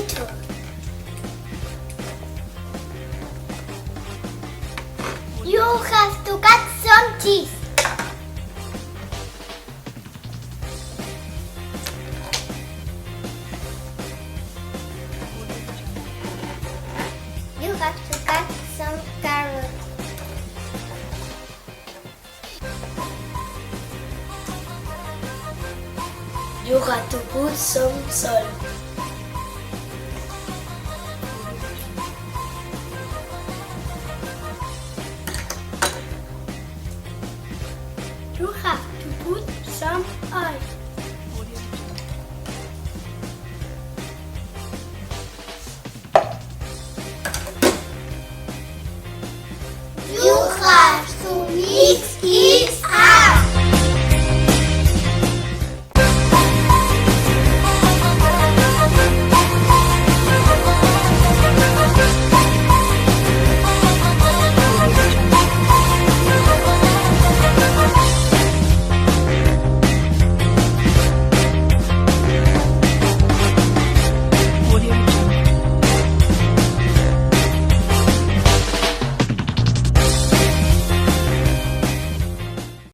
tomato. You have to cut some cheese. You have to cut some carrots. You have to put some salt. You have to put some oil. You have to mix